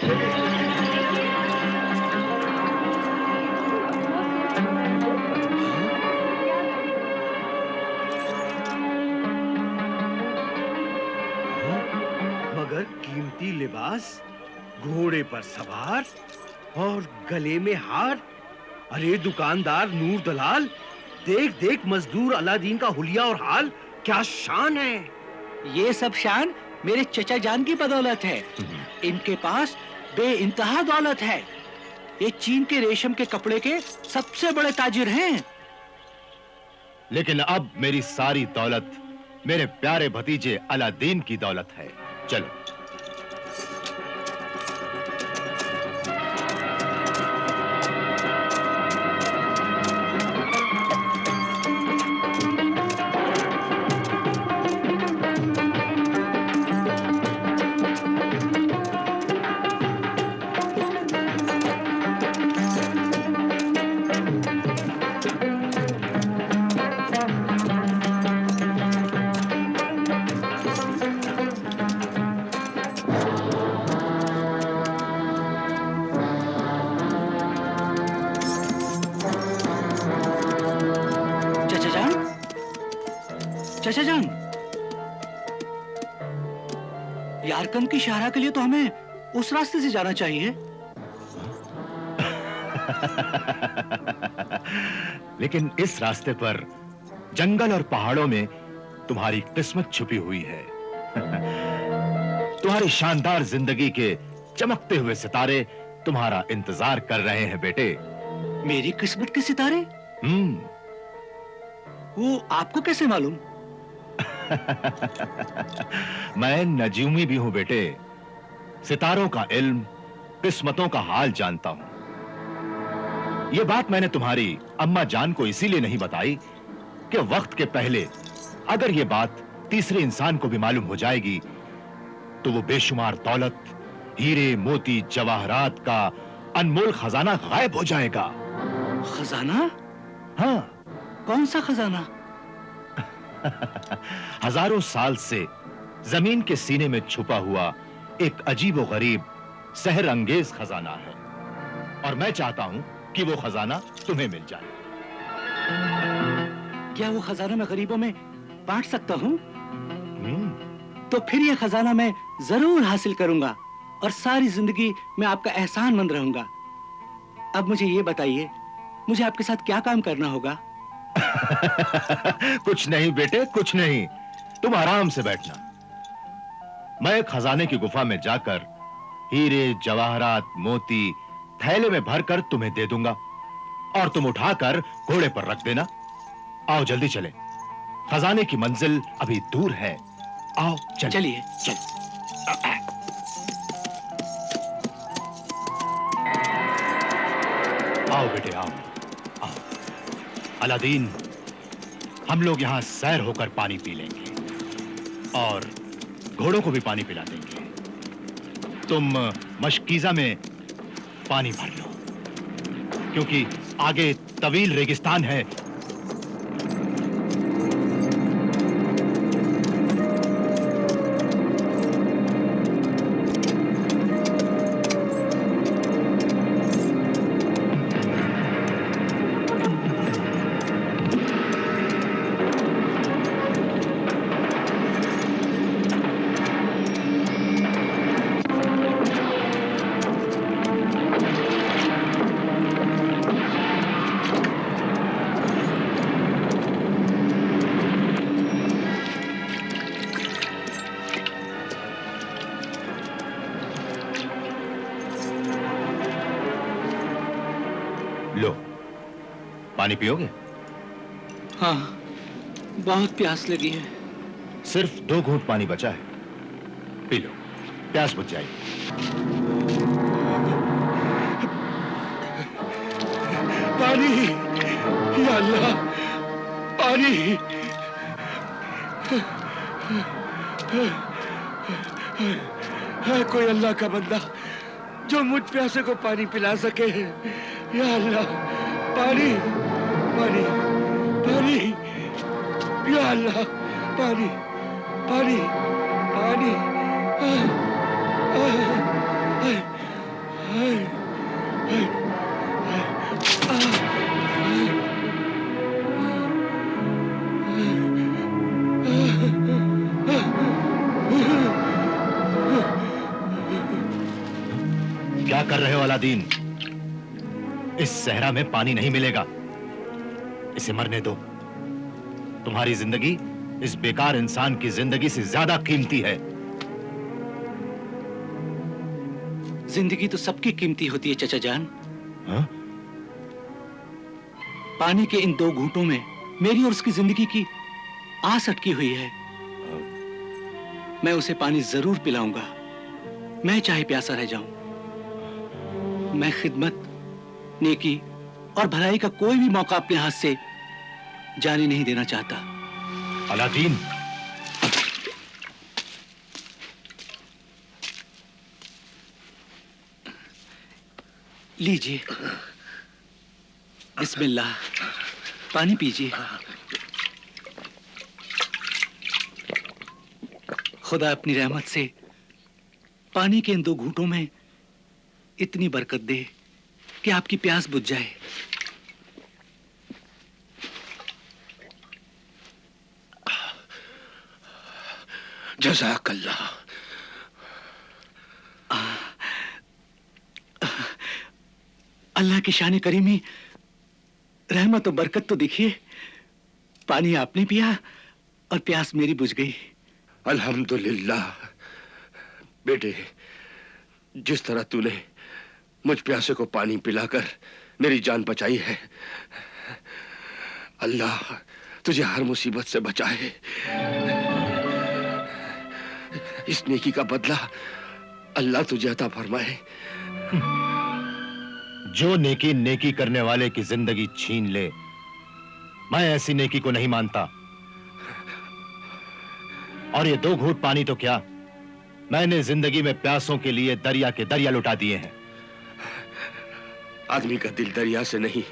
मगर कीमती लिबास, घोड़े पर सवार और गले में हार। अरे दुकानदार नूर दलाल, देख देख मजदूर अलादीन का हुलिया और हाल, क्या शान है। ये सब शान मेरे चचा जान की बदौलत है। इनके पास बेइंतहा दौलत है। ये चीन के रेशम के कपड़े के सबसे बड़े ताजिर हैं। लेकिन अब मेरी सारी दौलत मेरे प्यारे भतीजे अलादीन की दौलत है। चलो। चचा जान, यारकन की शाहरा के लिए तो हमें उस रास्ते से जाना चाहिए। लेकिन इस रास्ते पर जंगल और पहाड़ों में तुम्हारी किस्मत छुपी हुई है। तुम्हारी शानदार जिंदगी के चमकते हुए सितारे तुम्हारा इंतजार कर रहे हैं बेटे। मेरी किस्मत के सितारे? वो आपको कैसे मालूम? मैं नजूमी भी हूं बेटे। सितारों का इल्म, किस्मतों का हाल जानता हूं। यह बात मैंने तुम्हारी अम्मा जान को इसीलिए नहीं बताई कि वक्त के पहले अगर यह बात तीसरे इंसान को भी मालूम हो जाएगी तो वो बेशुमार दौलत, हीरे मोती जवाहरात का अनमोल खजाना गायब हो जाएगा। खजाना? हाँ। कौन सा खजाना? हजारों साल से जमीन के सीने में छुपा हुआ एक अजीबोगरीब सहर अंगेज खजाना है, और मैं चाहता हूं कि वो खजाना तुम्हें मिल जाए। क्या वो खजाना मैं गरीबों में बांट सकता हूं? तो फिर ये खजाना मैं जरूर हासिल करूंगा और सारी जिंदगी मैं आपका एहसानमंद रहूंगा। अब मुझे ये बताइए, मुझे आपके साथ क्या काम करना होगा? कुछ नहीं बेटे, कुछ नहीं। तुम आराम से बैठना। मैं खजाने की गुफा में जाकर हीरे जवाहरात मोती थैले में भरकर तुम्हें दे दूंगा और तुम उठाकर घोड़े पर रख देना। आओ जल्दी चलें। खजाने की मंजिल अभी दूर है। आओ चलिए। चल। आओ बेटे आओ। अलादीन, हम लोग यहां सैर होकर पानी पी लेंगे और घोड़ों को भी पानी पिला देंगे। तुम मशकीजा में पानी भर लो, क्योंकि आगे तवील रेगिस्तान है। लो, पानी पियोगे? हाँ, बहुत प्यास लगी है। सिर्फ 2 घूंट पानी बचा है, पी लो, प्यास बुझ जाएगी। पानी, या अल्लाह, पानी। है कोई अल्लाह का बंदा जो मुझ प्यासे को पानी पिला सके? या अल्लाह, पानी, पानी, पानी, या अल्लाह, पानी, पानी, पानी। क्या कर रहे हो अलादीन? इस सहरा में पानी नहीं मिलेगा, इसे मरने दो। तुम्हारी जिंदगी इस बेकार इंसान की जिंदगी से ज्यादा कीमती है। जिंदगी तो सबकी कीमती होती है चचा जान। हाँ? पानी के इन 2 घूंटों में मेरी और उसकी जिंदगी की आस अटकी हुई है। मैं उसे पानी जरूर पिलाऊंगा, मैं चाहे प्यासा रह जाऊं। मैं खिदमत, नेकी और भलाई का कोई भी मौका अपने हाथ से जाने नहीं देना चाहता। अलादीन, लीजिए, बिस्मिल्लाह, पानी पीजिए। खुदा अपनी रहमत से पानी के इन 2 घूंटों में इतनी बरकत दे कि आपकी प्यास बुझ जाए। जज़ाकल्लाह। अल्लाह की शान करीमी, रहमत और बरकत तो देखिए। पानी आपने पिया और प्यास मेरी बुझ गई। अल्हम्दुलिल्लाह। बेटे, जिस तरह तूने मुझ प्यासे को पानी पिलाकर मेरी जान बचाई है, अल्लाह तुझे हर मुसीबत से बचाए। इस नेकी का बदला अल्लाह तुझे अता फरमाए। जो नेकी नेकी करने वाले की जिंदगी छीन ले, मैं ऐसी नेकी को नहीं मानता। और ये 2 घूंट पानी तो क्या, मैंने जिंदगी में प्यासों के लिए दरिया के दरिया लुटा दिए हैं। आदमी का दिल दरिया से नहीं,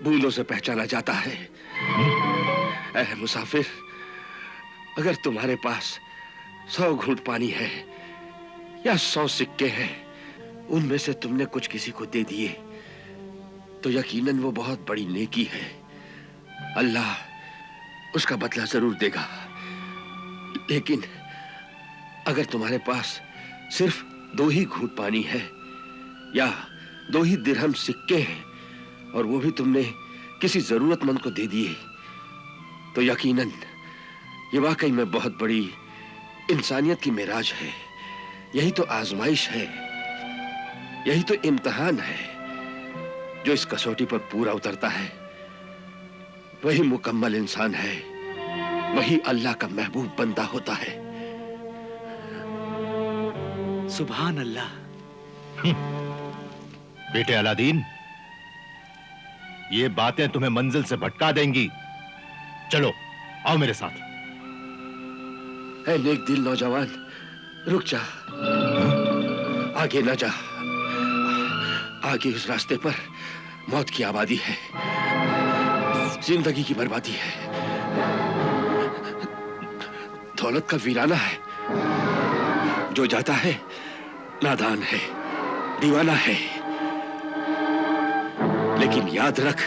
बूंदों से पहचाना जाता है। ऐ मुसाफिर, अगर तुम्हारे पास 100 घूंट पानी है या 100 सिक्के हैं, उनमें से तुमने कुछ किसी को दे दिए, तो यकीनन वो बहुत बड़ी नेकी है। अल्लाह उसका बदला जरूर देगा। लेकिन अगर तुम्हारे पास सिर्फ 2 ही घूंट पानी है या 2 ही दिरहम सिक्के हैं और वो भी तुमने किसी जरूरतमंद को दे दिए, तो यकीनन ये वाकई में बहुत बड़ी इंसानियत की मेराज है। यही तो आजमाइश है, यही तो इम्तिहान है। जो इस कसौटी पर पूरा उतरता है वही मुकम्मल इंसान है, वही अल्लाह का महबूब बंदा होता है। सुभान अल्लाह। बेटे अलादीन, ये बातें तुम्हें मंजिल से भटका देंगी। चलो आओ मेरे साथ। ऐ नेक दिल नौजवान, रुक जा, आगे ना जा। आगे उस रास्ते पर मौत की आबादी है, जिंदगी की बर्बादी है, दौलत का वीराना है। जो जाता है नादान है, दीवाना है। लेकिन याद रख,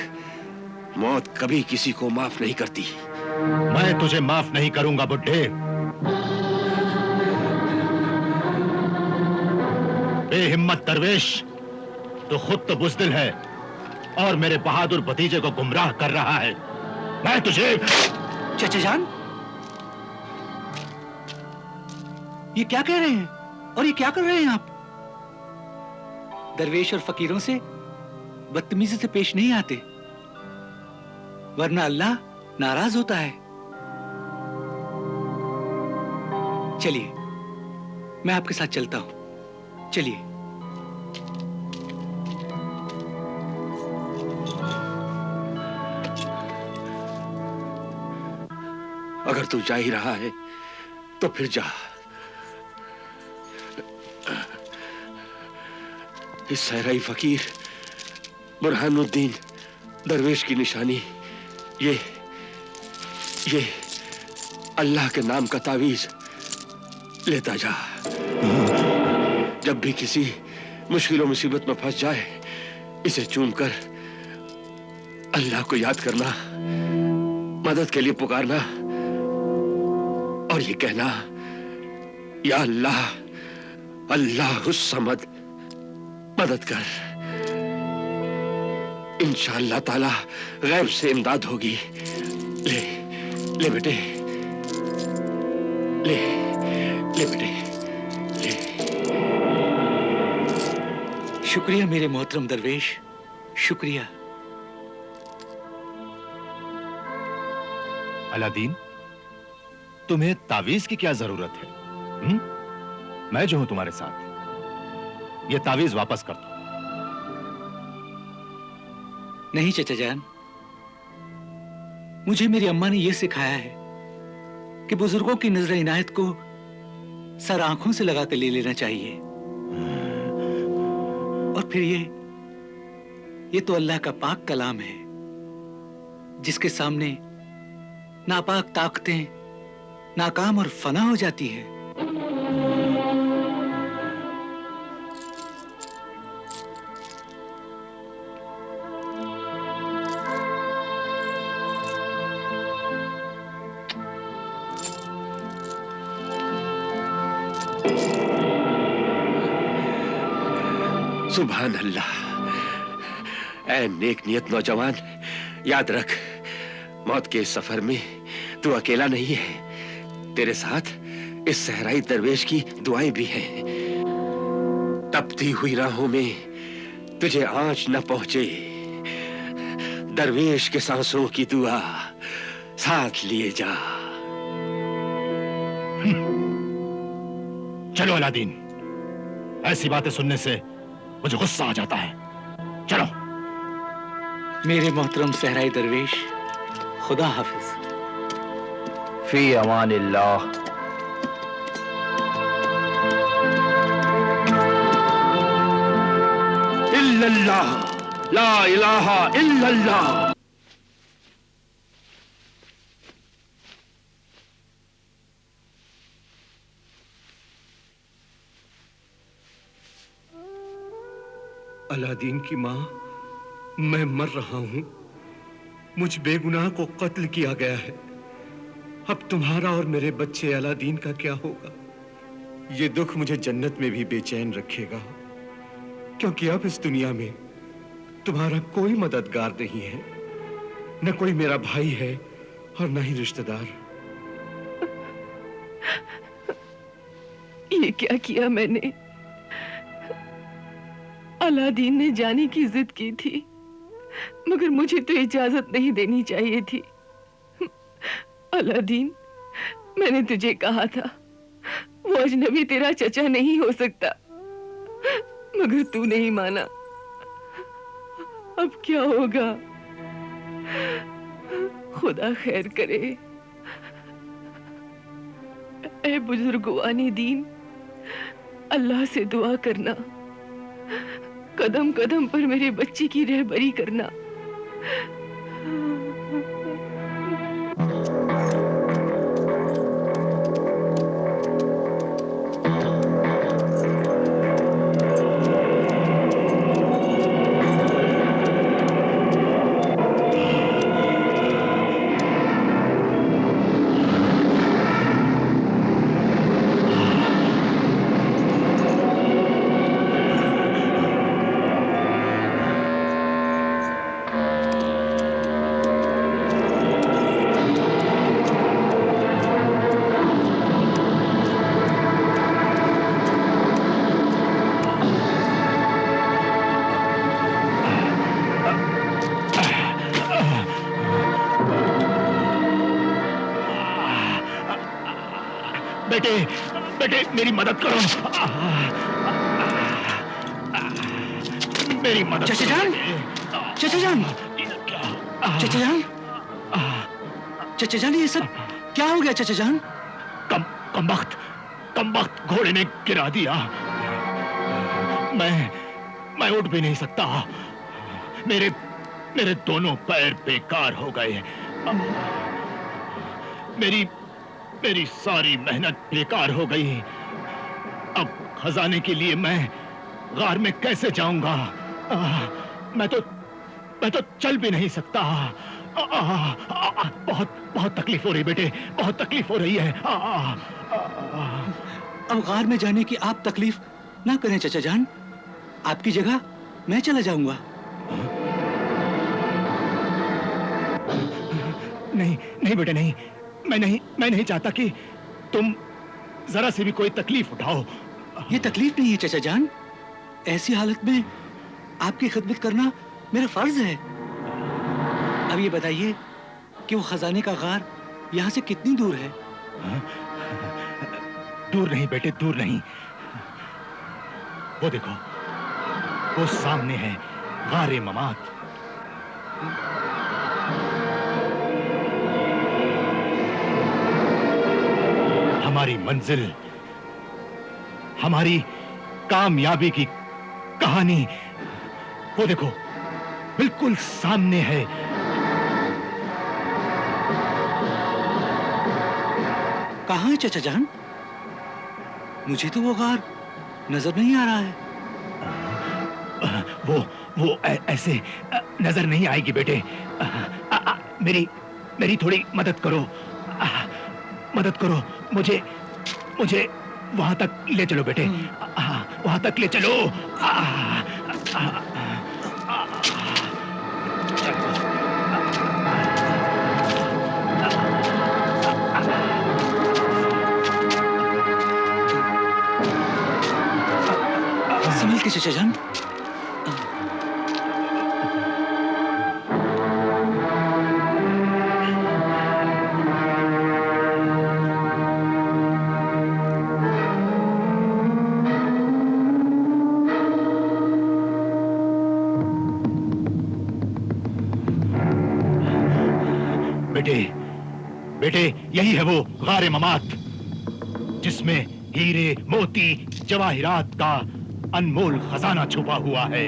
मौत कभी किसी को माफ नहीं करती। मैं तुझे माफ नहीं करूंगा बुड्ढे। बेहिम्मत दरवेश, तो खुद तो बुज़दिल है और मेरे बहादुर भतीजे को गुमराह कर रहा है। मैं तुझे... चाचा जान, ये क्या कह रहे हैं और ये क्या कर रहे हैं आप? दरवेश और फकीरों से बदतमीजी से पेश नहीं आते, वरना अल्लाह नाराज होता है। चलिए, मैं आपके साथ चलता हूं। चलिए। अगर तू जा ही रहा है तो फिर जा। इस सहराई फकीर बुरहानुद्दीन दरवेश की निशानी ये अल्लाह के नाम का तावीज लेता जा। जब भी किसी मुश्किल मुसीबत में फंस जाए, इसे चूमकर अल्लाह को याद करना, मदद के लिए पुकारना और ये कहना, या अल्लाह, अल्लाहुस समद, मदद कर। इंशाअल्लाह ताला गैब से इमदाद होगी। ले ले बेटे, ले ले बेटे, ले। शुक्रिया मेरे मोहतरम दरवेश, शुक्रिया। अलादीन, तुम्हें तावीज की क्या जरूरत है? मैं जो हूं तुम्हारे साथ। ये तावीज वापस कर दो। नहीं चचा जान, मुझे मेरी अम्मा ने यह सिखाया है कि बुजुर्गों की नजर इनायत को सर आंखों से लगा कर ले लेना चाहिए। और फिर ये तो अल्लाह का पाक कलाम है, जिसके सामने नापाक ताकतें नाकाम और फना हो जाती है। सुभान अल्लाह। ऐ नेक नियत नौजवान, याद रख, मौत के इस सफर में तू अकेला नहीं है। तेरे साथ इस सहराई दरवेश की दुआएं भी हैं। तपती हुई राहों में तुझे आंच न पहुंचे, दरवेश के सांसों की दुआ साथ लिए जा। चलो अलादीन, ऐसी बातें सुनने से मुझे गुस्सा आ जाता है। चलो। मेरे मोहतरम सहराई दरवेश, खुदा हाफिज। फी अमानिल्लाह। इल्लल्लाह, ला इलाहा इल्लल्लाह। अलादीन की माँ, मैं मर रहा हूं। मुझ बेगुनाह को कत्ल किया गया है। अब तुम्हारा और मेरे बच्चे अलादीन का क्या होगा? ये दुख मुझे जन्नत में भी बेचैन रखेगा, क्योंकि अब इस दुनिया में तुम्हारा कोई मददगार नहीं है। न कोई मेरा भाई है और न ही रिश्तेदार। ये क्या किया मैंने? अलादीन ने जाने की जिद की थी, मगर मुझे तो इजाजत नहीं देनी चाहिए थी। अलादीन, मैंने तुझे कहा था वो अजनबी तेरा चचा नहीं हो सकता, मगर तू नहीं माना। अब क्या होगा? खुदा खैर करे। ए बुजुर्गवानी दीन, अल्लाह से दुआ करना, कदम कदम पर मेरे बच्चे की रहबरी करना। बेटे, बेटे मेरी मदद करो। मेरी मदद चचा करो। जान, चचा जान, चचा जान, चचा जान, ये सब क्या हो गया चचा जान? कम वक्त घोड़े ने गिरा दिया। मैं उठ भी नहीं सकता। मेरे दोनों पैर बेकार हो गए। मेरी सारी मेहनत बेकार हो गई। अब खजाने के लिए मैं गार में कैसे जाऊंगा? मैं तो चल भी नहीं सकता। बहुत तकलीफ हो रही बेटे, बहुत तकलीफ हो रही है। अब गार में जाने की आप तकलीफ ना करें चचा जान। आपकी जगह मैं चला जाऊंगा। नहीं नहीं बेटे नहीं, मैं नहीं चाहता कि तुम जरा से भी कोई तकलीफ उठाओ। ये तकलीफ नहीं है चाचा जान, ऐसी हालत में आपकी खिदमत करना मेरा फर्ज है। अब ये बताइए कि वो खजाने का गार यहाँ से कितनी दूर है? दूर नहीं बेटे, दूर नहीं। वो देखो, वो सामने है गारे ममात। हमारी मंजिल, हमारी कामयाबी की कहानी वो देखो बिल्कुल सामने है। कहाँ है चाचा जान? मुझे तो वो गार नजर नहीं आ रहा है। वो ऐसे नजर नहीं आएगी बेटे। मेरी थोड़ी मदद करो, मदद करो। मुझे वहां तक ले चलो बेटे, वहां तक ले चलो। संभल के चाचा जान। बेटे यही है वो गारे ममात जिसमें हीरे मोती जवाहिरात का अनमोल खजाना छुपा हुआ है।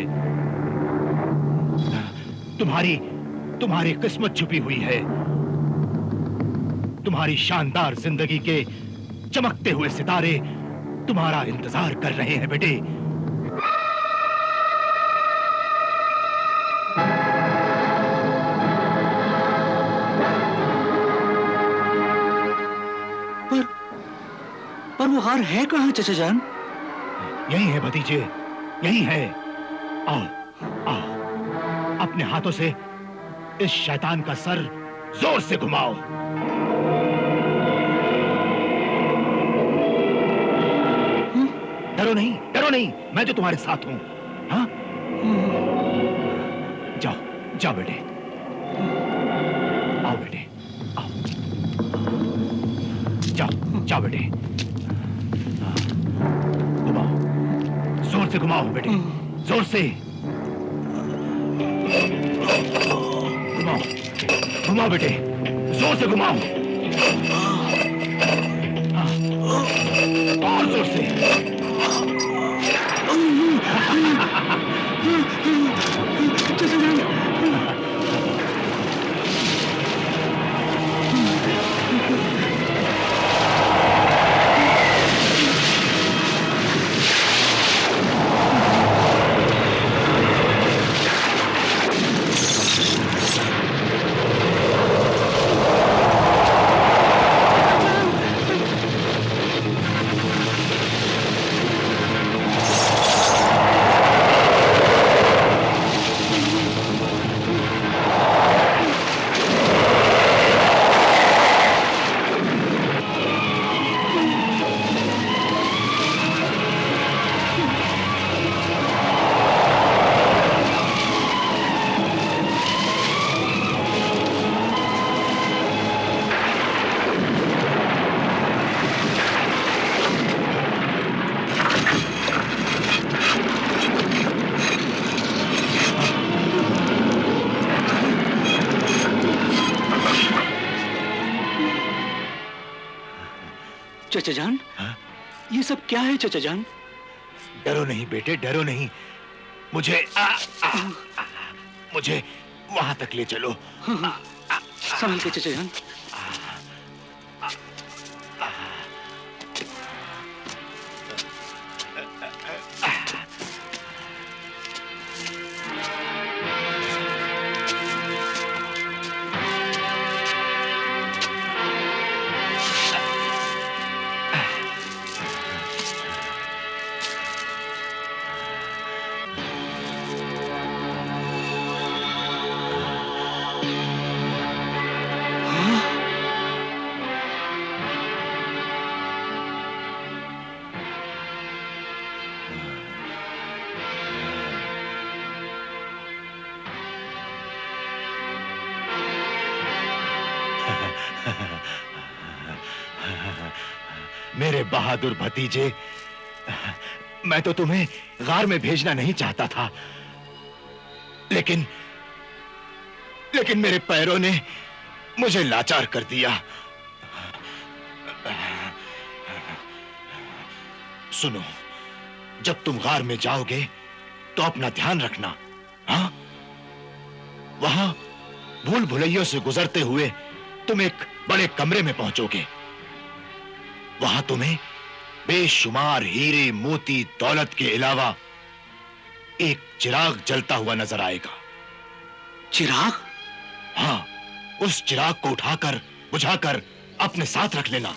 तुम्हारी किस्मत छुपी हुई है। तुम्हारी शानदार जिंदगी के चमकते हुए सितारे तुम्हारा इंतजार कर रहे हैं बेटे। पर वो हार है कहाँ चाचा जान? यही है भतीजे, यही है। आओ अपने हाथों से इस शैतान का सर जोर से घुमाओ। डरो नहीं, मैं तो तुम्हारे साथ हूं। हाँ, जाओ बेटे, आओ बेटे, आओ, जाओ बेटे। जोर से घुमाओ बेटे, जोर से घुमाओ बेटे, जोर से घुमाओ। और जोर से। चाचा जान, ये सब क्या है चाचा जान? डरो नहीं बेटे, डरो नहीं। मुझे वहां तक ले चलो। संभल के चाचा जान। मेरे बहादुर भतीजे, मैं तो तुम्हें गार में भेजना नहीं चाहता था, लेकिन मेरे पैरों ने मुझे लाचार कर दिया। सुनो, जब तुम गार में जाओगे तो अपना ध्यान रखना, हाँ? वहां भूल भुलैयों से गुजरते हुए तुम एक बड़े कमरे में पहुंचोगे। वहां तुम्हें बेशुमार हीरे मोती दौलत के अलावा एक चिराग जलता हुआ नजर आएगा। चिराग? हाँ, उस चिराग को उठाकर बुझाकर अपने साथ रख लेना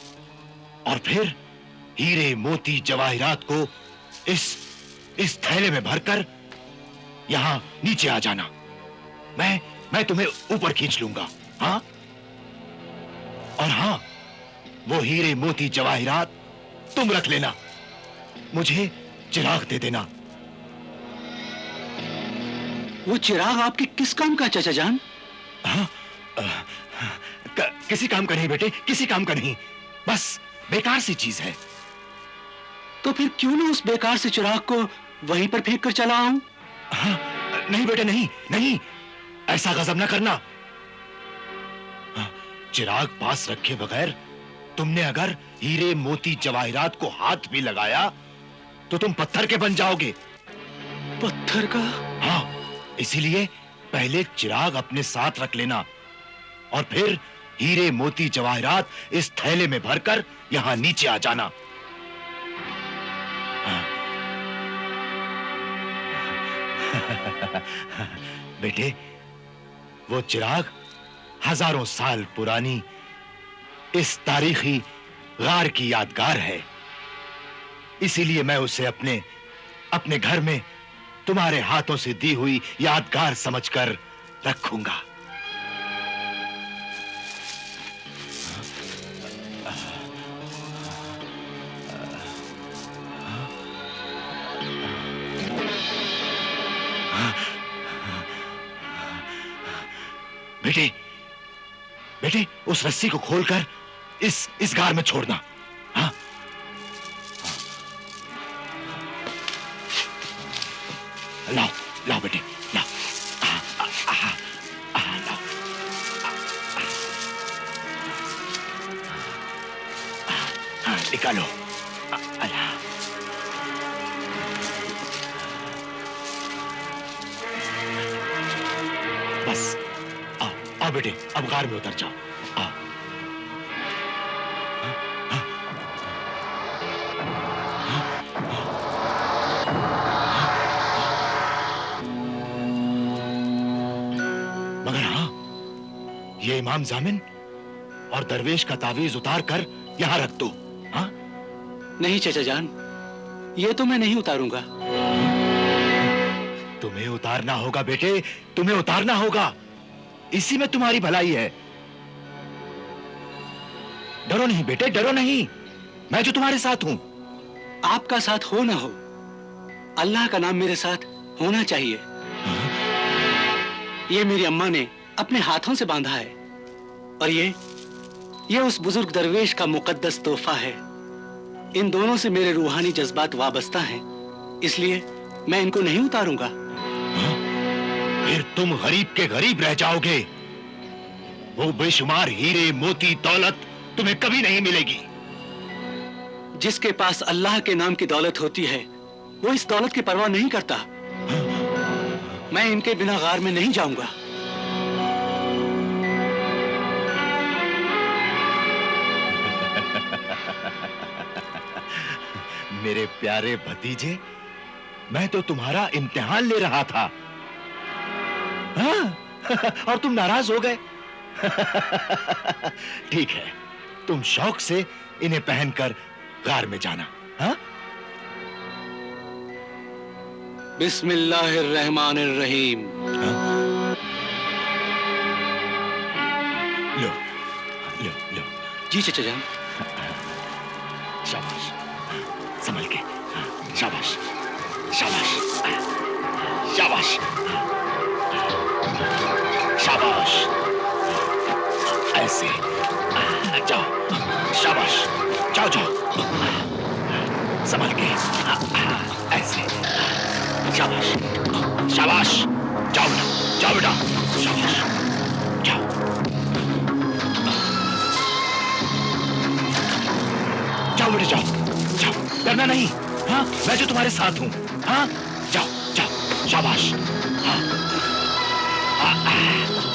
और फिर हीरे मोती जवाहिरात को इस थैले में भरकर यहां नीचे आ जाना। मैं तुम्हें ऊपर खींच लूंगा, हाँ? और हाँ, वो हीरे मोती जवाहिरात तुम रख लेना, मुझे चिराग दे देना। वो चिराग आपके किस काम का चाचा जान? हाँ, किसी काम का नहीं बेटे, किसी काम का नहीं, बस बेकार सी चीज है। तो फिर क्यों ना उस बेकार से चिराग को वहीं पर फेंक कर चला आऊं? हाँ, नहीं बेटे, नहीं नहीं, ऐसा गजब ना करना। हाँ, चिराग पास रखे बगैर तुमने अगर हीरे मोती जवाहिरात को हाथ भी लगाया तो तुम पत्थर के बन जाओगे। पत्थर का? हाँ, इसीलिए पहले चिराग अपने साथ रख लेना और फिर हीरे मोती जवाहिरात इस थैले में भरकर यहां नीचे आ जाना। हाँ। बेटे, वो चिराग हजारों साल पुरानी इस तारीखी गार की यादगार है, इसीलिए मैं उसे अपने घर में तुम्हारे हाथों से दी हुई यादगार समझकर रखूंगा। बेटे, बेटे, उस रस्सी को खोलकर इस गार में छोड़ना, हाँ? लाओ लाओ बेटे, लाओ, लाओ, निकालो, अल्लाह। बस आओ बेटे, अब गार में उतर जाओ, आओ। मगर हाँ, ये इमाम जामिन और दरवेश का तावीज उतार कर यहां रख दो, हाँ? नहीं चाचा जान, ये तो मैं नहीं उतारूंगा। तुम्हें उतारना होगा बेटे, तुम्हें उतारना होगा, इसी में तुम्हारी भलाई है। डरो नहीं बेटे, डरो नहीं, मैं जो तुम्हारे साथ हूं। आपका साथ हो ना हो, अल्लाह का नाम मेरे साथ होना चाहिए। ये मेरी अम्मा ने अपने हाथों से बांधा है और ये उस बुजुर्ग दरवेश का मुकद्दस तोहफा है। इन दोनों से मेरे रूहानी जज्बात वाबस्ता हैं, इसलिए मैं इनको नहीं उतारूंगा। फिर तुम गरीब के गरीब रह जाओगे। वो बेशुमार हीरे मोती दौलत तुम्हें कभी नहीं मिलेगी। जिसके पास अल्लाह के नाम की दौलत होती है, वो इस दौलत की परवाह नहीं करता। मैं इनके बिना गार में नहीं जाऊंगा। मेरे प्यारे भतीजे, मैं तो तुम्हारा इम्तिहान ले रहा था, हाँ? और तुम नाराज हो गए। ठीक है, तुम शौक से इन्हें पहनकर गार में जाना, हाँ? बिस्मिल्लाहिर्रहमानिर्रहीम। लो लो लो। जी चाचा जान। शाबाश, संभल के, शाबाश शाबाश शाबाश शाबाश, ऐसे जाओ, शाबाश, जाओ जाओ। संभल के। ऐसे। शाबाश, शाबाश। जाओ बेटा, जाओ बेटा, शाबाश, जाओ। जाओ बेटा, जाओ, जाओ, डरना नहीं। हाँ, मैं जो तुम्हारे साथ हूँ। हाँ, जाओ, जाओ, शाबाश। हाँ,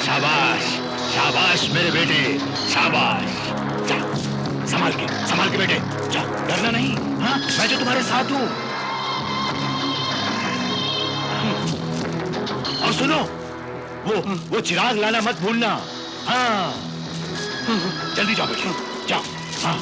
शाबाश, शाबाश मेरे बेटे, शाबाश। जाओ, संभाल के बेटे, जाओ, डरना नहीं। हाँ, मैं जो तुम्हारे साथ हूँ। और सुनो, वो चिराग लाना मत भूलना। हाँ, जल्दी जाओ बेटे, जाओ। हाँ।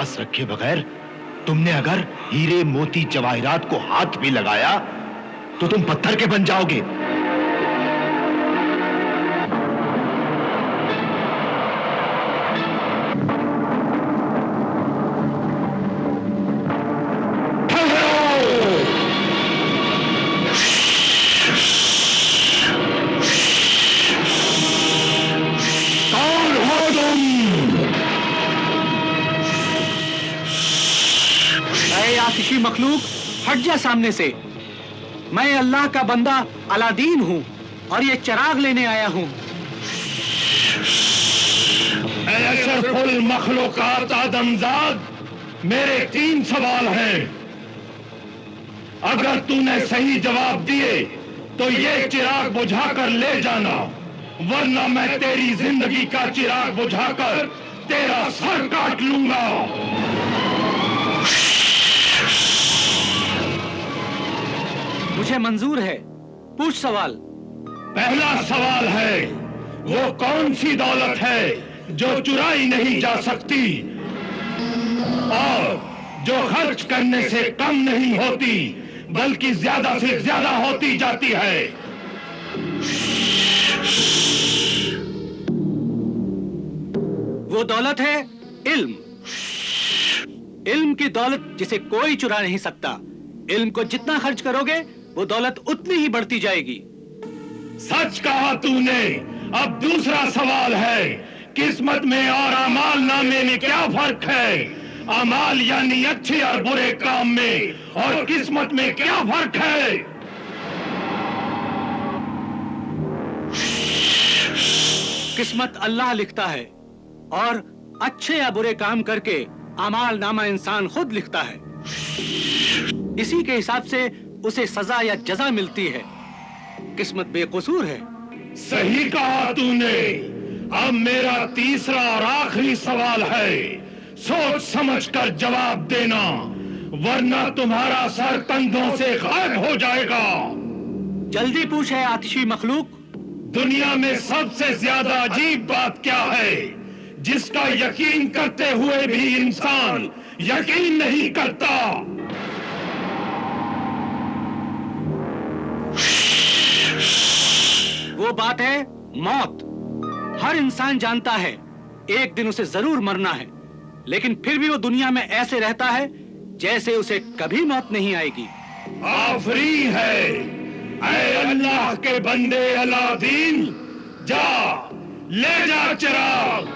पास रखे बगैर तुमने अगर हीरे मोती जवाहिरात को हाथ भी लगाया तो तुम पत्थर के बन जाओगे। आतिशी मखलूक, हट जा सामने से। मैं अल्लाह का बंदा अलादीन हूँ और ये चिराग लेने आया हूँ। अशरफुल मखलूकात आदमजाद, मेरे 3 सवाल हैं। अगर तूने सही जवाब दिए तो ये चिराग बुझाकर ले जाना, वरना मैं तेरी जिंदगी का चिराग बुझाकर तेरा सर काट लूंगा। मुझे मंजूर है, पूछ सवाल। पहला सवाल है, वो कौन सी दौलत है जो चुराई नहीं जा सकती और जो खर्च करने से कम नहीं होती बल्कि ज्यादा से ज्यादा होती जाती है? वो दौलत है इल्म। इल्म की दौलत जिसे कोई चुरा नहीं सकता। इल्म को जितना खर्च करोगे वो दौलत उतनी ही बढ़ती जाएगी। सच कहा तूने। अब दूसरा सवाल है, किस्मत में और अमाल नामे में क्या फर्क है? अमाल यानी अच्छे और बुरे काम में, और किस्मत में क्या फर्क है? किस्मत अल्लाह लिखता है और अच्छे या बुरे काम करके अमाल नामा इंसान खुद लिखता है। इसी के हिसाब से उसे सजा या जजा मिलती है। किस्मत बेकसूर है। सही कहा तूने। अब मेरा तीसरा और आखिरी सवाल है, सोच समझकर जवाब देना, वरना तुम्हारा सर कंधों से गायब हो जाएगा। जल्दी पूछे आतिशी मखलूक। दुनिया में सबसे ज्यादा अजीब बात क्या है जिसका यकीन करते हुए भी इंसान यकीन नहीं करता? वो बात है मौत। हर इंसान जानता है एक दिन उसे जरूर मरना है, लेकिन फिर भी वो दुनिया में ऐसे रहता है जैसे उसे कभी मौत नहीं आएगी। आफरी है। ऐ अल्लाह के बंदे अलादीन, जा ले जा चिराग।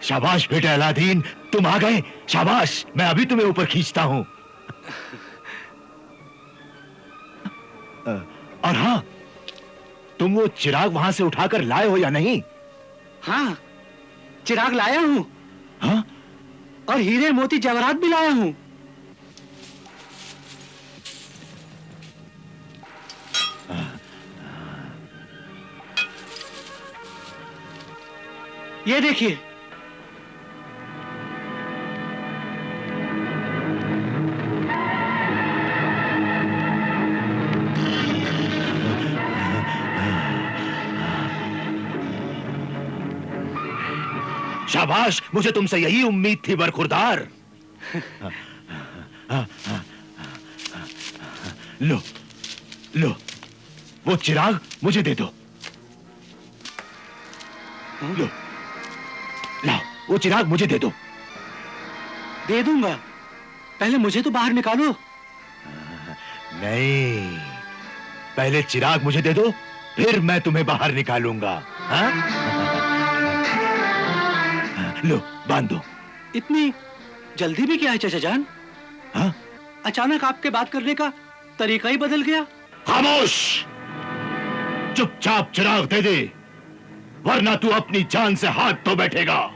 शाबाश बेटे अलादीन, तुम आ गए। शाबाश, मैं अभी तुम्हें ऊपर खींचता हूं। और हाँ, तुम वो चिराग वहां से उठाकर लाए हो या नहीं? हाँ, चिराग लाया हूँ। हाँ? और हीरे मोती जवाहरात भी लाया हूँ। ये देखिए। शाबाश, मुझे तुमसे यही उम्मीद थी बरखुरदार। लो, लो, वो चिराग मुझे दे दो। लो, लाओ, वो चिराग मुझे दे दो। दे दूंगा, पहले मुझे तो बाहर निकालो। नहीं, पहले चिराग मुझे दे दो, फिर मैं तुम्हें बाहर निकालूंगा। हाँ? लो, बांध दो। इतनी जल्दी भी क्या है चाचा जान? हाँ? अचानक आपके बात करने का तरीका ही बदल गया। खामोश! चुपचाप चिराग दे दे, वरना तू अपनी जान से हाथ तो बैठेगा।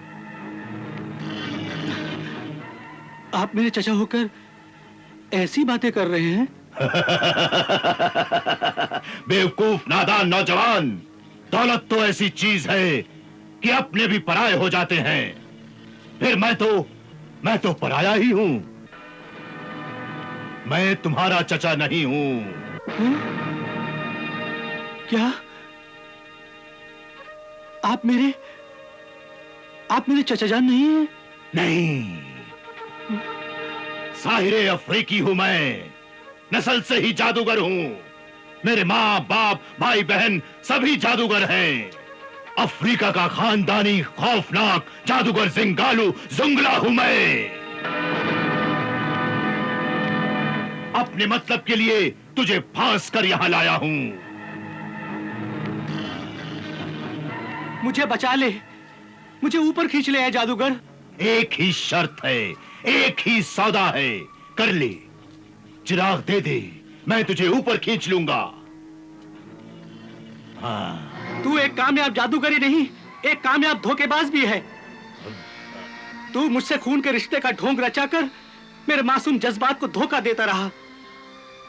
आप मेरे चचा होकर ऐसी बातें कर रहे हैं? बेवकूफ नादान नौजवान, दौलत तो ऐसी चीज है कि अपने भी पराये हो जाते हैं। फिर मैं तो पराया ही हूं। मैं तुम्हारा चचा नहीं हूं। क्या? आप मेरे चचा जान नहीं हैं? नहीं, साहिरे अफ्रीकी हूं मैं, नस्ल से ही जादूगर हूं। मेरे माँ बाप भाई बहन सभी जादूगर हैं। अफ्रीका का खानदानी खौफनाक जादूगर जिंगालू जुंगला हूं मैं। अपने मतलब के लिए तुझे फांस कर यहां लाया हूं। मुझे बचा ले, मुझे ऊपर खींच ले है जादूगर। एक ही शर्त है, एक ही सौदा है, कर ले। चिराग दे दे, मैं तुझे ऊपर खींच लूंगा। हाँ। तू एक कामयाब जादूगर ही नहीं, एक कामयाब धोखेबाज भी है। तू मुझसे खून के रिश्ते का ढोंग रचाकर मेरे मासूम जज्बात को धोखा देता रहा।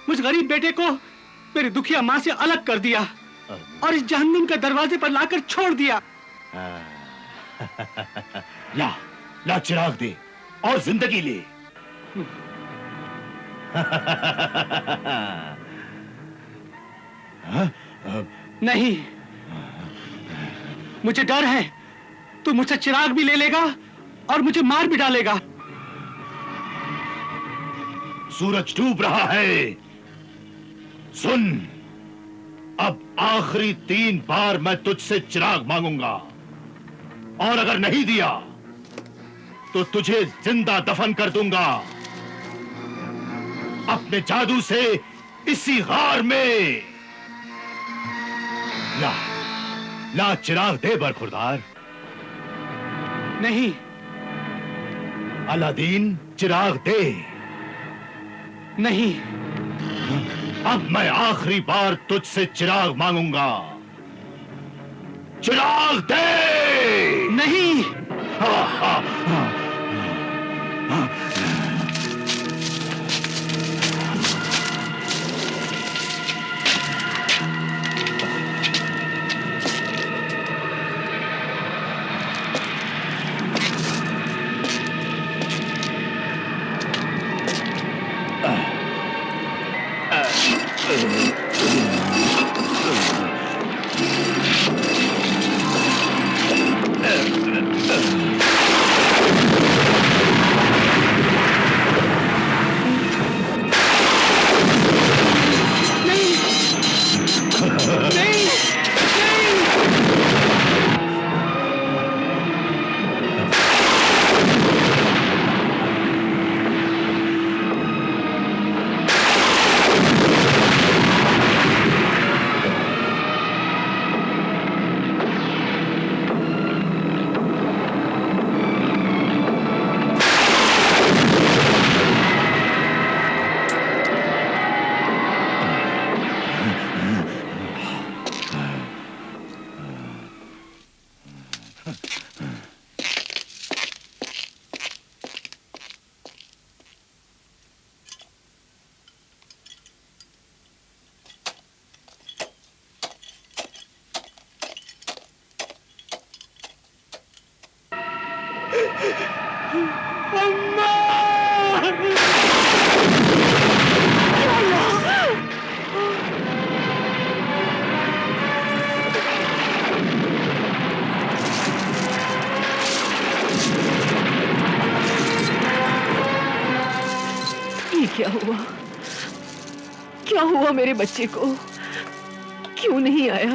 मुझ गरीब बेटे को मेरी दुखिया मां से अलग कर दिया और इस जहन्नुम के दरवाजे पर लाकर छोड़ दिया। ला, ला चिराग दे और जिंदगी ले। नहीं, मुझे डर है तू मुझसे चिराग भी ले लेगा और मुझे मार भी डालेगा। सूरज डूब रहा है, सुन। अब आखिरी 3 बार मैं तुझसे चिराग मांगूंगा, और अगर नहीं दिया तो तुझे जिंदा दफन कर दूंगा अपने जादू से इसी गार में। ला, ला चिराग दे बरखुरदार। नहीं। अलादीन, चिराग दे। नहीं। अब मैं आखिरी बार तुझसे चिराग मांगूंगा, चिराग दे। नहीं। ये क्या हुआ? क्या हुआ मेरे बच्चे को? क्यों नहीं आया?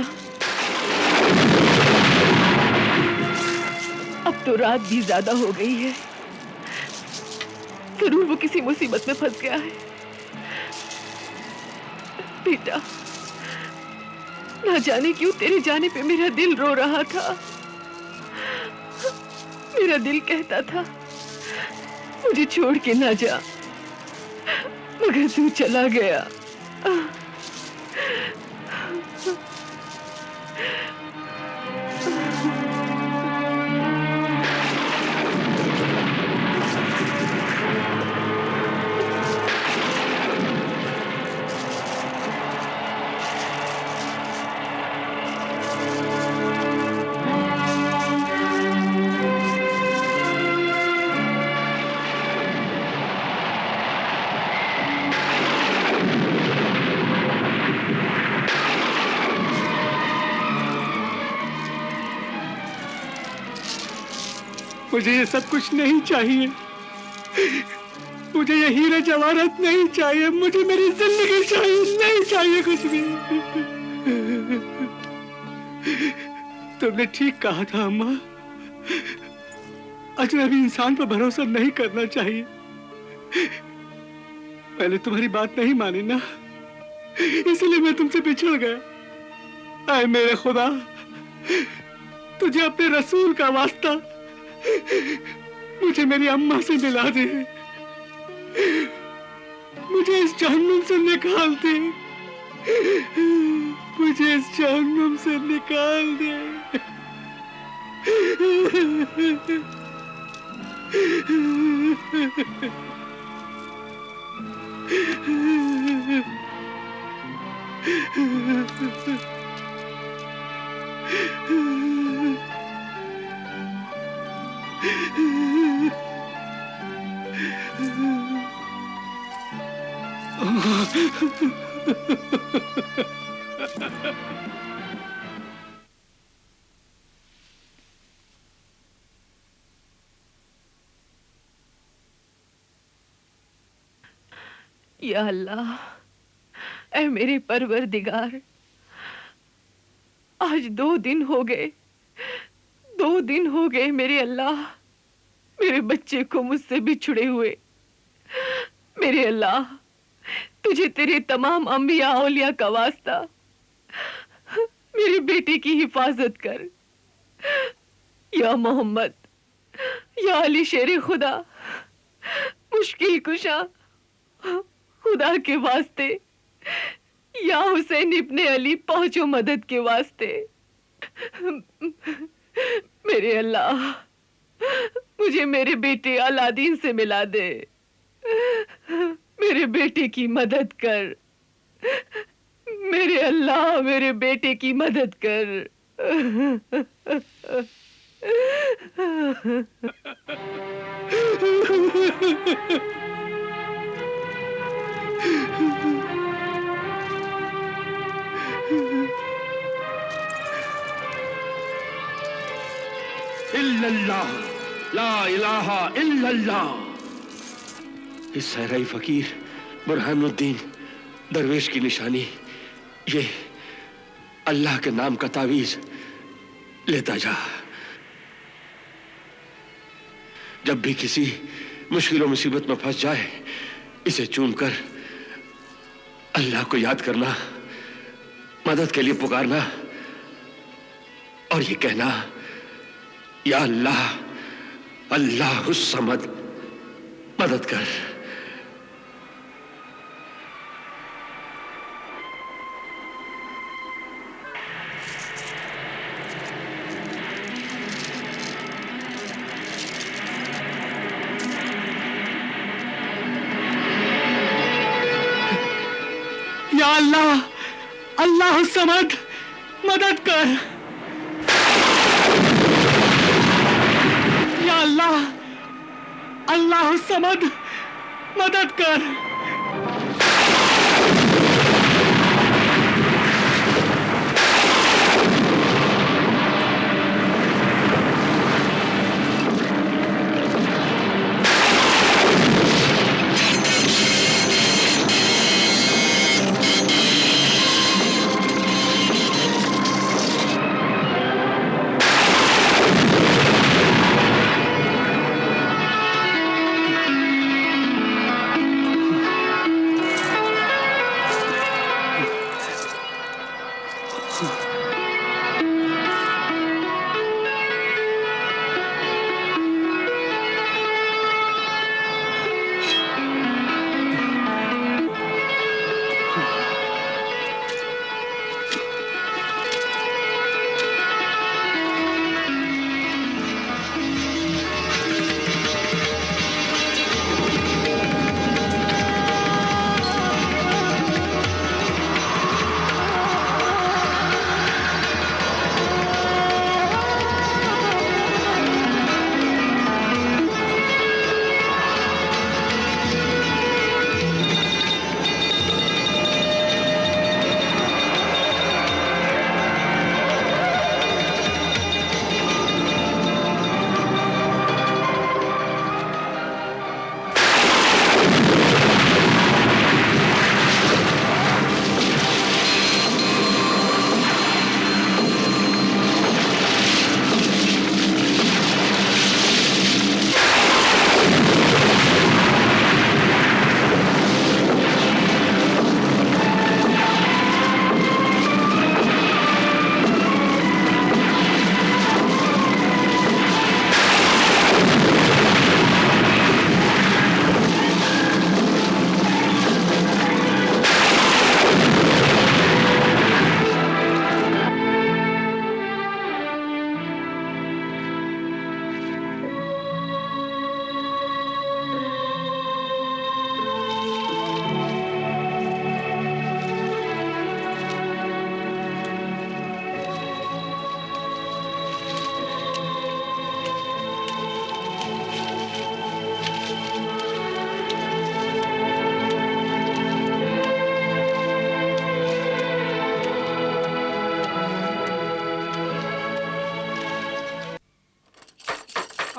अब तो रात भी ज्यादा हो गई है। जरूर वो किसी मुसीबत में फंस गया है। बेटा, ना जाने क्यों तेरे जाने पे मेरा दिल रो रहा था। मेरा दिल कहता था मुझे छोड़ के ना जा, मगर तू चला गया। मुझे ये सब कुछ नहीं चाहिए। मुझे ये हीरे जवाहरात नहीं चाहिए। मुझे मेरी जिंदगी चाहिए, नहीं चाहिए कुछ भी। तुमने ठीक कहा था अम्मा, अजनबी इंसान पर भरोसा नहीं करना चाहिए। मैंने तुम्हारी बात नहीं मानी ना, इसलिए मैं तुमसे बिछड़ गया। आए मेरे खुदा, तुझे अपने रसूल का वास्ता मुझे मेरी अम्मा से मिला दे। मुझे इस जहन्नुम से निकाल दे। मुझे इस जहन्नुम से निकाल दे। या अल्लाह, ऐ मेरे परवरदिगार, आज 2 दिन हो गए, 2 दिन हो गए मेरे अल्लाह, मेरे बच्चे को मुझसे बिछुड़े हुए। मेरे अल्लाह, तुझे तेरे तमाम अंबिया औलिया का वास्ता मेरे बेटे की हिफाजत कर। या मोहम्मद, या अली शेर खुदा, मुश्किल कुशा, खुदा के वास्ते, या हुसैन इब्ने अली, पहुंचो मदद के वास्ते। मेरे अल्लाह, मुझे मेरे बेटे अलादीन से मिला दे। मेरे बेटे की मदद कर। मेरे अल्लाह, मेरे बेटे की मदद कर। इल्लल्लाह, ला इलाहा इल्लल्लाह। इस सहराई फकीर बुरहानुद्दीन दरवेश की निशानी, ये अल्लाह के नाम का तावीज लेता जा। जब भी किसी मुश्किल मुसीबत में फंस जाए, इसे चूमकर अल्लाह को याद करना, मदद के लिए पुकारना और ये कहना, या अल्लाह, अल्लाह समद, मदद कर। अल्लाह अल्लाह समद मदद कर। या अल्लाह अल्लाह समद मदद कर।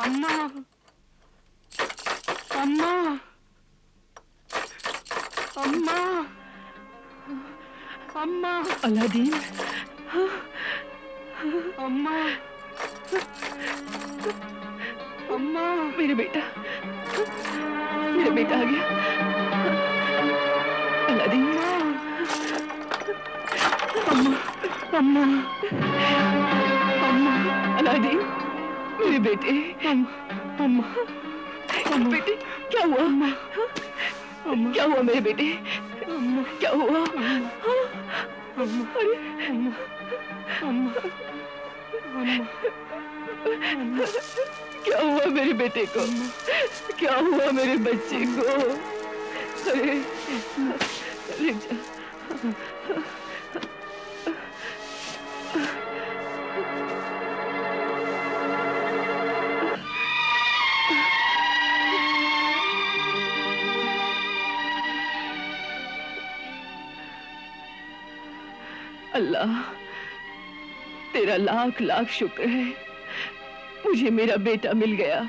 अम्मा अम्मा अम्मा अम्मा अलादीन अम्मा अम्मा मेरा बेटा आ गया। अलादीन अम्मा अम्मा अम्मा अलादीन मेरे बेटे। अम्मा अम्मा बेटे क्या हुआ? अम्मा अम्मा क्या हुआ मेरे बेटे? अम्मा क्या हुआ? अम्मा अरे अम्मा अम्मा अम्मा क्या हुआ मेरे बेटे को? क्या हुआ मेरे बच्चे को? अरे अरे अल्लाह तेरा लाख लाख शुक्र है, मुझे मेरा बेटा मिल गया।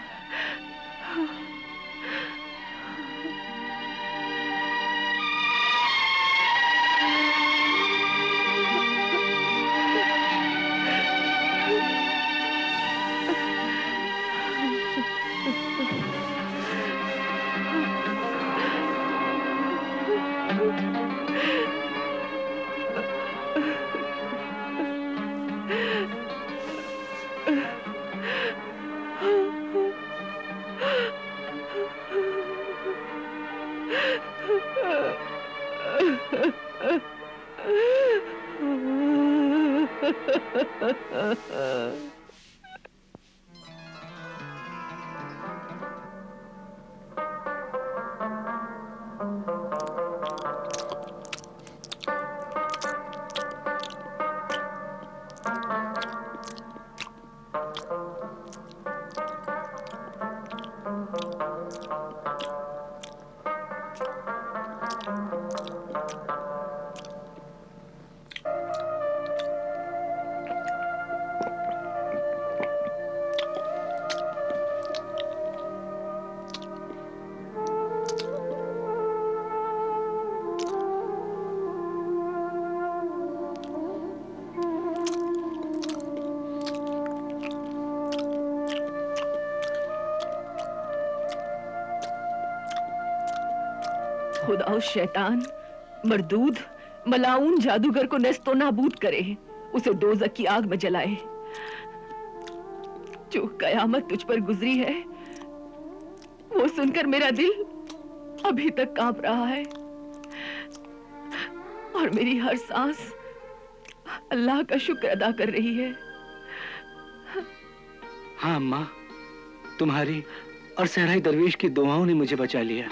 खुदा उस शैतान, मरदूद, मलाऊन जादूगर को नस्तो नाबूद करे, उसे दोज़ख की आग में जलाए। जो कयामत तुझ पर गुजरी है, वो सुनकर मेरा दिल अभी तक कांप रहा है और मेरी हर सांस अल्लाह का शुक्र अदा कर रही है। हाँ अम्मा, तुम्हारी और सहराई दरवेश की दुआओं ने मुझे बचा लिया।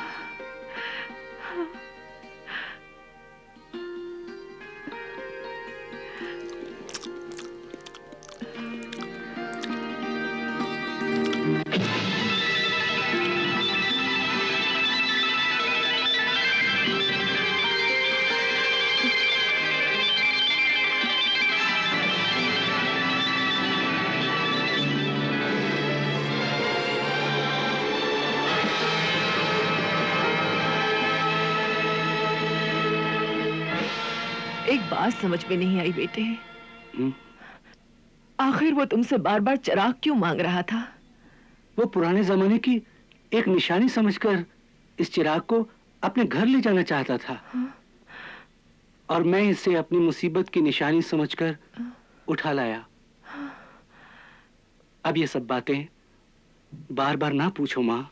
एक बात समझ में नहीं आई बेटे, आखिर वो तुमसे बार बार चिराग क्यों मांग रहा था? वो पुराने जमाने की एक निशानी समझकर इस चिराग को अपने घर ले जाना चाहता था। और मैं इसे अपनी मुसीबत की निशानी समझकर उठा लाया। अब ये सब बातें बार बार ना पूछो माँ।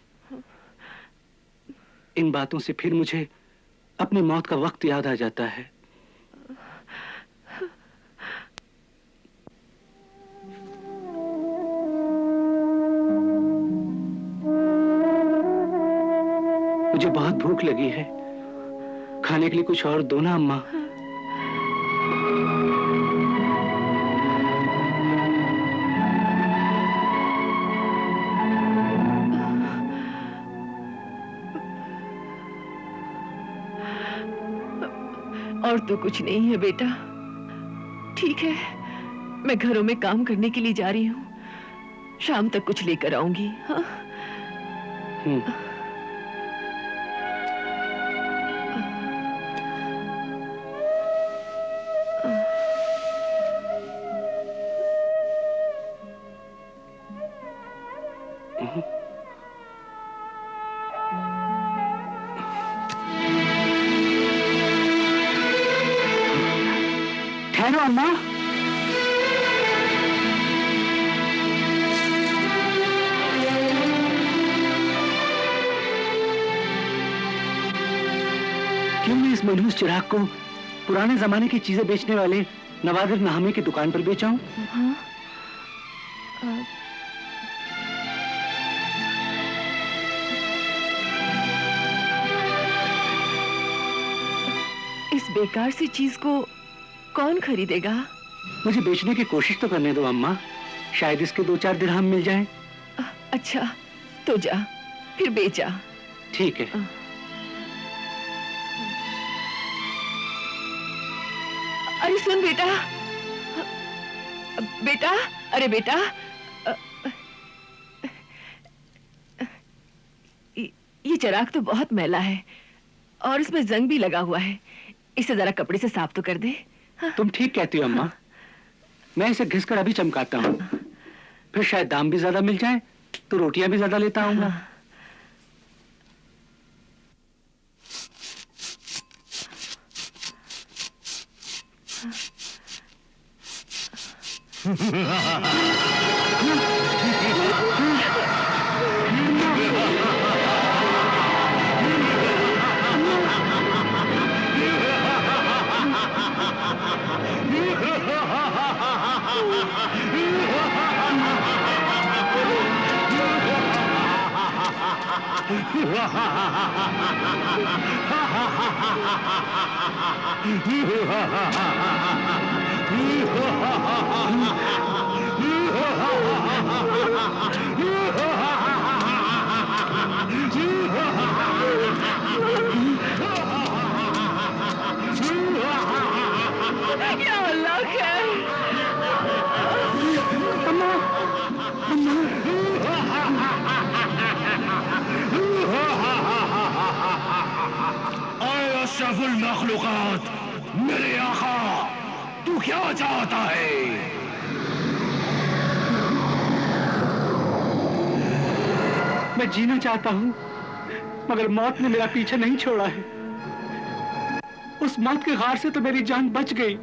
इन बातों से फिर मुझे अपनी मौत का वक्त याद आ जाता है। मुझे बहुत भूख लगी है, खाने के लिए कुछ और दो ना अम्मा। और तो कुछ नहीं है बेटा। ठीक है, मैं घरों में काम करने के लिए जा रही हूँ, शाम तक कुछ लेकर आऊंगी। हाँ? ठहरो अम्मा। क्यों मैं इस मनहूस चिराग को पुराने जमाने की चीजें बेचने वाले नवादिर नाहमे की दुकान पर बेचाऊं? हाँ? इस बेकार सी चीज को कौन खरीदेगा? मुझे बेचने की कोशिश तो करने दो अम्मा, शायद इसके 2-4 दिरहम मिल जाएं। अच्छा, तो जा, फिर बेचा। ठीक है। अरे सुन बेटा, बेटा, अरे बेटा, ये चिराग तो बहुत मैला है और इसमें जंग भी लगा हुआ है, इसे जरा कपड़े से साफ तो कर दे। तुम ठीक कहती हो अम्मा। मैं इसे घिसकर अभी चमकाता हूँ, फिर शायद दाम भी ज्यादा मिल जाए तो रोटियां भी ज्यादा लेता हूँ। या अल्लाह खैर। अशरफुल मखलूकात, मेरे आका, तू क्या चाहता है? मैं जीना चाहता हूँ, मगर मौत ने मेरा पीछा नहीं छोड़ा है। उस मौत के घार से तो मेरी जान बच गई,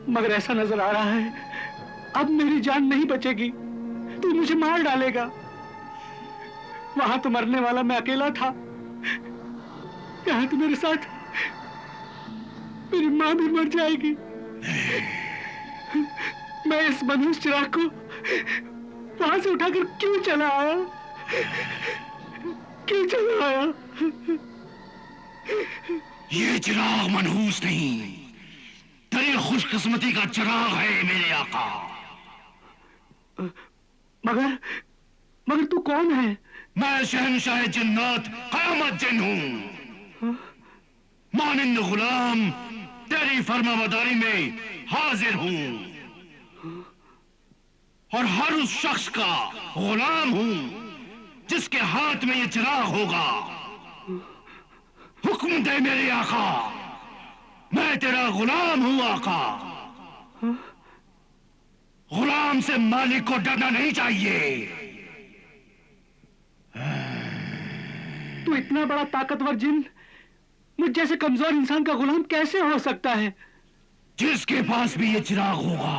मगर ऐसा नजर आ रहा है अब मेरी जान नहीं बचेगी। तू मुझे मार डालेगा। वहां तो मरने वाला मैं अकेला था, यहाँ तो मेरे साथ मेरी मां भी मर जाएगी। मैं इस मनुष्य चिराग को वहां से उठाकर क्यों चला आया? क्यों चला आया? ये चिराग मनहूस नहीं, तेरी खुशकिस्मती का चिराग है मेरे आका। मगर तू कौन है? मैं शहंशाह जिन्नात क़यामत जिन हूं। मानिंद गुलाम तेरी फरमाबरदारी में हाजिर हूं और हर उस शख्स का गुलाम हूं जिसके हाथ में ये चिराग होगा। हुक्म दे मेरे आका, मैं तेरा गुलाम हूं आका। गुलाम से मालिक को डरना नहीं चाहिए। तू इतना बड़ा ताकतवर जिन मुझ जैसे कमजोर इंसान का गुलाम कैसे हो सकता है? जिसके पास भी ये चिराग होगा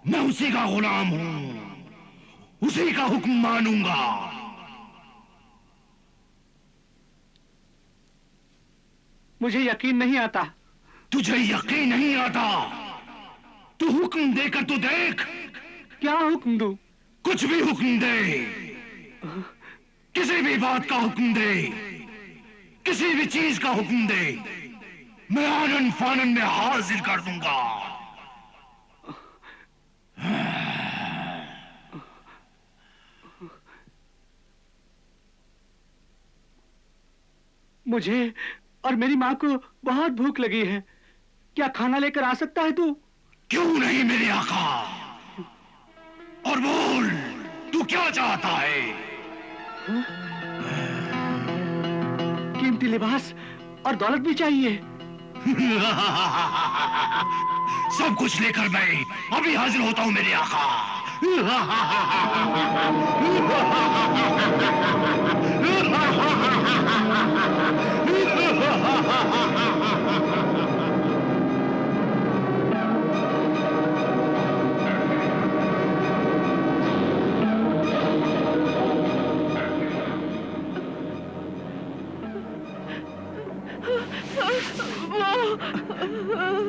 मैं उसी का गुलाम हूं, उसी का हुक्म मानूंगा। मुझे यकीन नहीं आता। तुझे यकीन नहीं आता? तू हुक्म देकर तो देख। क्या हुक्म दूं? कुछ भी हुक्म दे, किसी भी बात का हुक्म दे, किसी भी चीज का हुक्म दे, मैं आनन फानन में हाजिर कर दूंगा। मुझे और मेरी माँ को बहुत भूख लगी है, क्या खाना लेकर आ सकता है तू? क्यों नहीं मेरे आका, और बोल तू क्या चाहता है? कीमती लिबास और दौलत भी चाहिए। सब कुछ लेकर मैं अभी हाजिर होता हूं मेरे आका।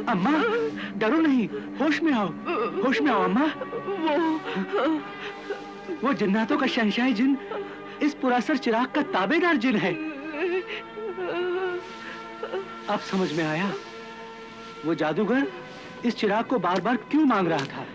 अम्मा डरो नहीं, होश में आओ, होश में आओ अम्मा। वो जिन्नातों का शहंशाह जिन इस पुरासर चिराग का ताबेदार जिन है। अब समझ में आया वो जादूगर इस चिराग को बार बार क्यों मांग रहा था।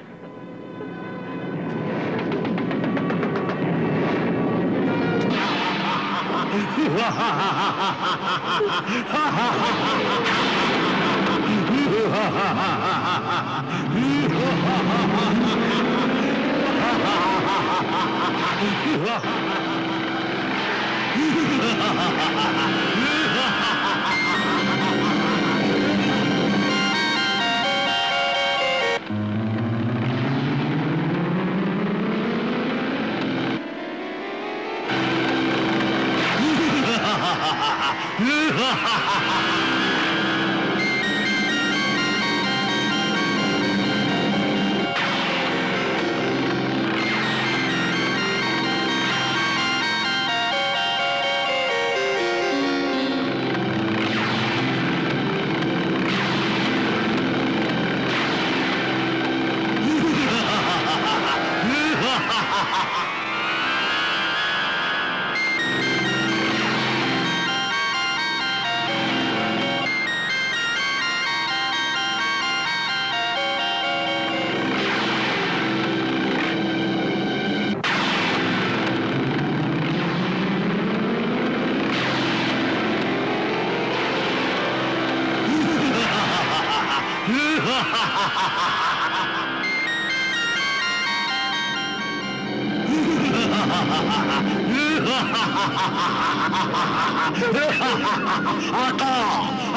आका,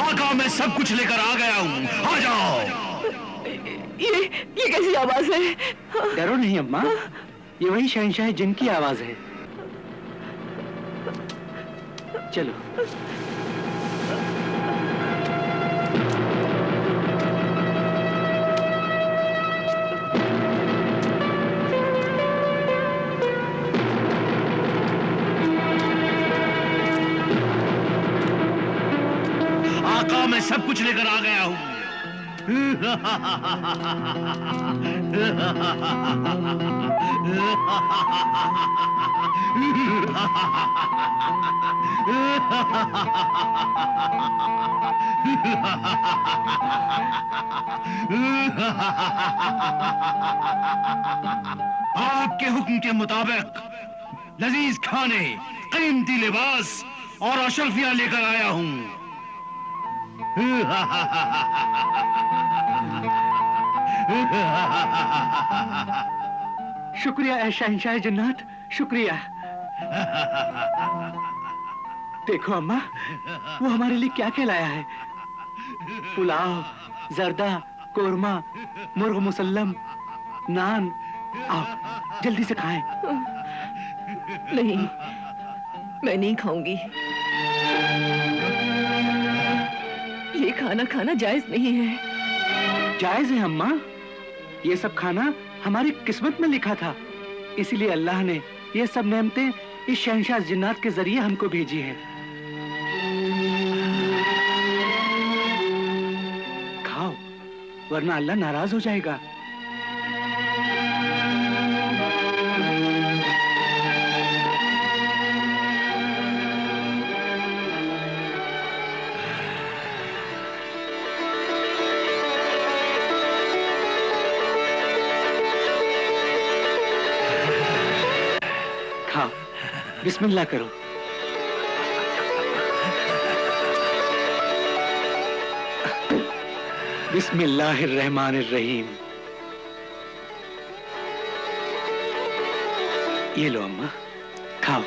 आका मैं सब कुछ लेकर आ गया हूँ, आ जाओ। ये कैसी आवाज है? डरो नहीं अम्मा, ये वही शहंशाह जिन की आवाज है। चलो। सब कुछ लेकर आ गया हूँ। आपके हुक्म के मुताबिक लजीज खाने, कीमती लिबास और अशरफियां लेकर आया हूं। शुक्रिया ऐ शहंशाह जन्नत, शुक्रिया। देखो अम्मा, वो हमारे लिए क्या क्या लाया है। पुलाव, जर्दा, कोरमा, मुर्ग मुसल्लम, नान। आओ जल्दी से खाएं। नहीं, मैं नहीं खाऊंगी। ये खाना खाना जायज नहीं है। जायज है अम्मा, ये सब खाना हमारी किस्मत में लिखा था, इसीलिए अल्लाह ने ये सब नेमतें इस शहंशाह जिन्नात के जरिए हमको भेजी है। खाओ, वरना अल्लाह नाराज हो जाएगा। खाओ, बिस्मिल्लाह करो। बिस्मिल्लाहिर्रहमानिर्रहीम। ये लो अम्मा, खाओ।